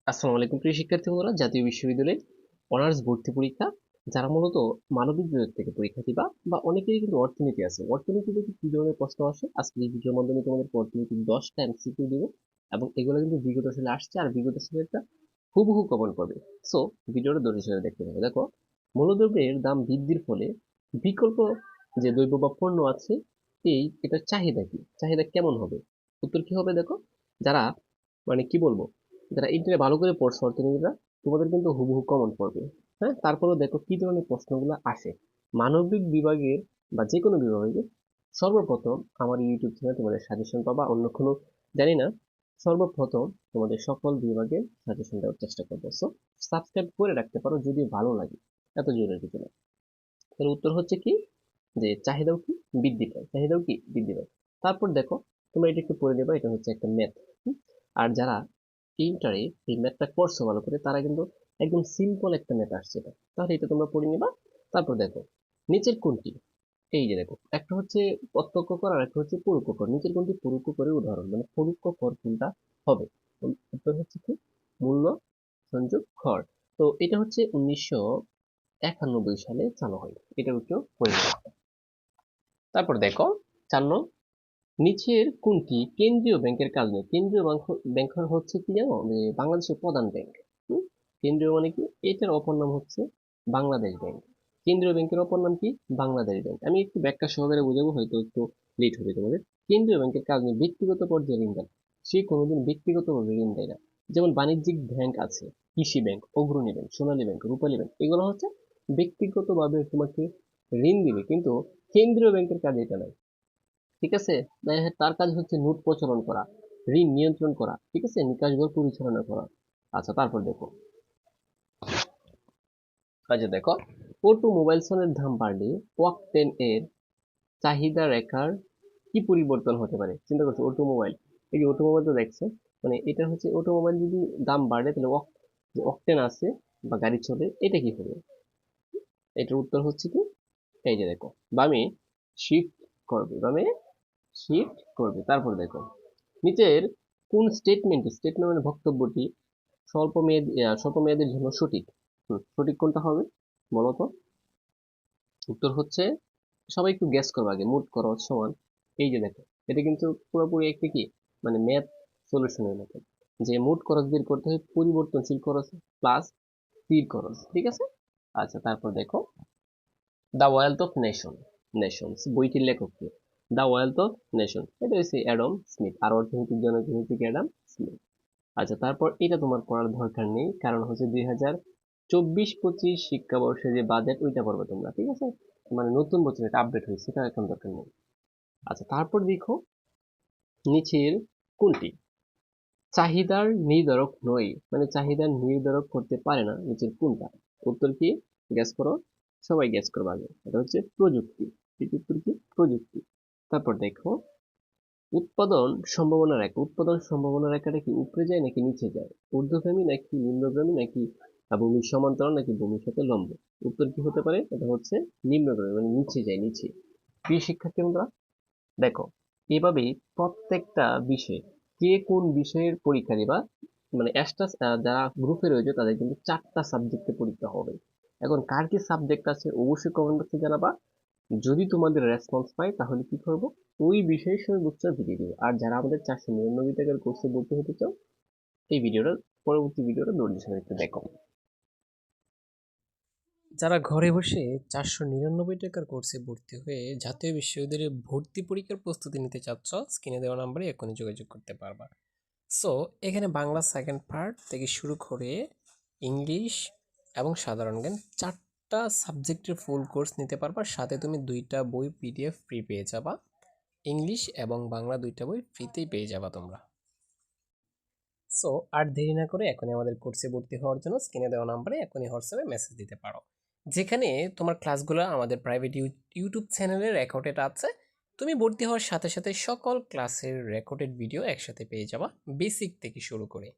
আসসালামু আলাইকুম প্রিয় শিক্ষার্থী বন্ধুরা, জাতীয় বিশ্ববিদ্যালয়ে অনার্স ভর্তি পরীক্ষা যারা মূলত মানবিক বিভাগ থেকে পরীক্ষা দিবা বা অনেকেরই কিন্তু অর্থনীতি আছে। অর্থনীতি থেকে কি ধরনের প্রশ্ন আসে আজকে এই ভিডিওর মাধ্যমে তোমাদের অর্থনীতি 10টা এমসিকিউ দিব এবং এগুলো কিন্তু বিগত সালে আসছে আর বিগত সালে একটা হুবহু কমন করবে। সো ভিডিওটা ধৈর্য সহকারে দেখতে হবে। দেখো, মূল্যদ্রব্যের দাম বৃদ্ধির ফলে বিকল্প যে দ্রব্য বা পণ্য আছে এটার চাহিদা কি, চাহিদা কেমন হবে? উত্তর কি হবে দেখো, যারা কি বলবো, যারা ইন্টারনেটে ভালো করে পড়ছো অর্থনীতিটা, তোমাদের কিন্তু হুবহু কমন পড়বে। হ্যাঁ, তারপরেও দেখো কি ধরনের প্রশ্নগুলো আসে মানবিক বিভাগের বা যে কোনো বিভাগে। সর্বপ্রথম আমার ইউটিউব চ্যানেলে তোমাদের সাজেশন পাবা, অন্য কোনো জানি না। সর্বপ্রথম তোমাদের সকল বিভাগের সাজেশন দেওয়ার চেষ্টা করবো। সো সাবস্ক্রাইব করে রাখতে পারো যদি ভালো লাগে, এত জরুরি কিছু না। এর উত্তর হচ্ছে কি, যে চাহিদাও কি বৃদ্ধি পায়, চাহিদাও কি বৃদ্ধি পায়। তারপর দেখো, তোমরা এটা একটু পড়ে নেবা, এটা হচ্ছে একটা ম্যাথ। আর যারা ইন্টারে এই ম্যাথটা করছো ভালো করে, তারা কিন্তু একদম সিম্পল একটা ম্যাথ আসছে এটা, তাহলে এটা তোমরা পড়ে নিবা। তারপর দেখো, নিচের কোনটি, এই যে দেখো, একটা হচ্ছে প্রত্যক্ষ কর আর একটা হচ্ছে পরোক্ষ কর। নিচের কোনটি পরোক্ষ করের উদাহরণ, মানে পরোক্ষ কর কোনটা হবে? উত্তর হচ্ছে কি, মূল্য সংযোগ খর। তো এটা হচ্ছে 1991 সালে চালু হয়, এটার উত্তর হয়ে যাবে। তারপর দেখো, 4 নং, নিচের কোনটি কেন্দ্রীয় ব্যাংকের কাজ নেই? কেন্দ্রীয় ব্যাংক হচ্ছে কি জানো, যে বাংলাদেশের প্রধান ব্যাংক। কেন্দ্রীয় মানে কি, এটার অপর নাম হচ্ছে বাংলাদেশ ব্যাংক। কেন্দ্রীয় ব্যাংকের অপর নাম কি, বাংলাদেশ ব্যাংক। আমি একটু ব্যাখ্যা সহকারে বোঝাবো, হয়তো একটু লেট হবে তোমাদের। কেন্দ্রীয় ব্যাংকের কাজ নেই ব্যক্তিগত পর্যায়ে ঋণ দেন, সে কোনোদিন ব্যক্তিগতভাবে ঋণ দেয় না। যেমন বাণিজ্যিক ব্যাংক আছে, কৃষি ব্যাংক, অগ্রণী ব্যাংক, সোনালী ব্যাংক, রূপালী ব্যাংক, এগুলো হচ্ছে ব্যক্তিগতভাবে তোমাকে ঋণ দিবে, কিন্তু কেন্দ্রীয় ব্যাংকের কাজ এটা নয়। ঠিক আছে? তার কাজ হচ্ছে নোট প্রচলন করা, ঋণ নিয়ন্ত্রণ করা, ঠিক আছে, নিকাশ ঘর পরিচালনা করা। আচ্ছা, তারপর দেখো, আচ্ছা দেখো, অটো মোবাইল ফোনের দাম বাড়লে ওয়াকটেন এর চাহিদা রেখার কি পরিবর্তন হতে পারে? চিন্তা করছো, অটোমোবাইল, এই যে অটোমোবাইল তো দেখছো, মানে এটা হচ্ছে অটোমোবাইল যদি দাম বাড়ে তাহলে যে অকটেন আছে বা গাড়ি চলে, এটা কি হবে? এটার উত্তর হচ্ছে কি, এই যে দেখো, বামে শিফট করবে, বামে শিফট করবে। তারপর দেখো, নিচের কোন স্টেটমেন্ট মানে বক্তব্যটি স্বল্প মেয়াদের জন্য সঠিক? সঠিক কোনটা হবে বলো তো? উত্তর হচ্ছে, সবাই একটু গ্যাস করবো আগে, মোট খরচ সমান, এই যে দেখো, এটা কিন্তু পুরোপুরি একটা কি, মানে ম্যাথ সলিউশনের মতো, যে মোট খরচ বের করতে হয় পরিবর্তনশীল খরচ প্লাস স্থির খরচ, ঠিক আছে। আচ্ছা, তারপর দেখো, দ্য ওয়েলথ অফ নেশনস বইটির লেখক কে? দ্য ওয়েলথ অফ নেশন, এটা হচ্ছে অ্যাডাম স্মিথ, আর অর্থনৈতিক জনক হচ্ছে অ্যাডাম স্মিথ। আচ্ছা, তারপর এটা তোমার পড়ার দরকার নেই, কারণ হচ্ছে 2024-25 শিক্ষাবর্ষে যে বাজেট, ওইটা পড়বে তোমরা, ঠিক আছে। মানে নতুন বছর এটা আপডেট হয়েছে, এটা এখন দরকার নেই। আচ্ছা, তারপর দেখো, নিচের কোনটি চাহিদার নির্ধারক নয়, মানে চাহিদার নির্ধারক করতে পারে না, নিচের কোনটা? উত্তর কি, গ্যাস করো, সবাই গ্যাস করবে আগে। এটা হচ্ছে প্রযুক্তি। উত্তর কি, প্রযুক্তি। তারপর দেখো, উৎপাদন সম্ভাবনা রেখাটা কি উপরে যায় নাকি নিচে যায়? ঊর্ধ্বগামী নাকি নিম্নগামী নাকি ভূমির সমান্তরাল নাকি ভূমির সাথে লম্ব? উত্তর কি হতে পারে? এটা হচ্ছে নিম্নগামী, মানে নিচে যায়, নিচে। প্রিয় শিক্ষার্থী বন্ধুরা, দেখো, এভাবেই প্রত্যেকটা বিষয়, কে কোন বিষয়ের পরীক্ষা দিবা, মানে এক্সট্রা যারা গ্রুপে রয়েছে তাদের কিন্তু 4টা সাবজেক্টে পরীক্ষা হবে। এখন কার কি সাবজেক্ট আছে অবশ্যই কমেন্ট বক্সে জানাবা। যদি তোমাদের রেসপন্স পাই তাহলে কি করব, ওই বিষয়ে সর্বোচ্চ ভিডিও দিব। আর যারা আমাদের 499 টাকার কোর্সে ভর্তি হতে চাও, এই ভিডিওটা, পরবর্তী ভিডিওটা ধৈর্য সহকারে একটু দেখো। যারা ঘরে বসে 499 টাকার কোর্সে ভর্তি হয়ে জাতীয় বিশ্ববিদ্যালয়ে ভর্তি পরীক্ষার প্রস্তুতি নিতে চাচ্ছ, স্ক্রিনে দেওয়া নাম্বারে এখনই যোগাযোগ করতে পারবা। সো এখানে বাংলা সেকেন্ড পার্ট থেকে শুরু করে ইংলিশ এবং সাধারণ জ্ঞান 4টা সাবজেক্টের ফুল কোর্স নিতে পারবা, সাথে তুমি 2টা বই পিডিএফ ফ্রি পেয়ে যাবা। ইংলিশ এবং বাংলা 2টা বই ফ্রিতেই পেয়ে যাবা তোমরা। সো আর দেরি না করে এখনই আমাদের কোর্সে ভর্তি হওয়ার জন্য স্ক্রিনে দেওয়া নাম্বারে এখনই হোয়াটসঅ্যাপে মেসেজ দিতে পারো, যেখানে তোমার ক্লাসগুলো আমাদের প্রাইভেট ইউটিউব চ্যানেলে রেকর্ডেড আছে। তুমি ভর্তি হওয়ার সাথে সাথে সকল ক্লাসের রেকর্ডেড ভিডিও একসাথে পেয়ে যাবা, বেসিক থেকে শুরু করে।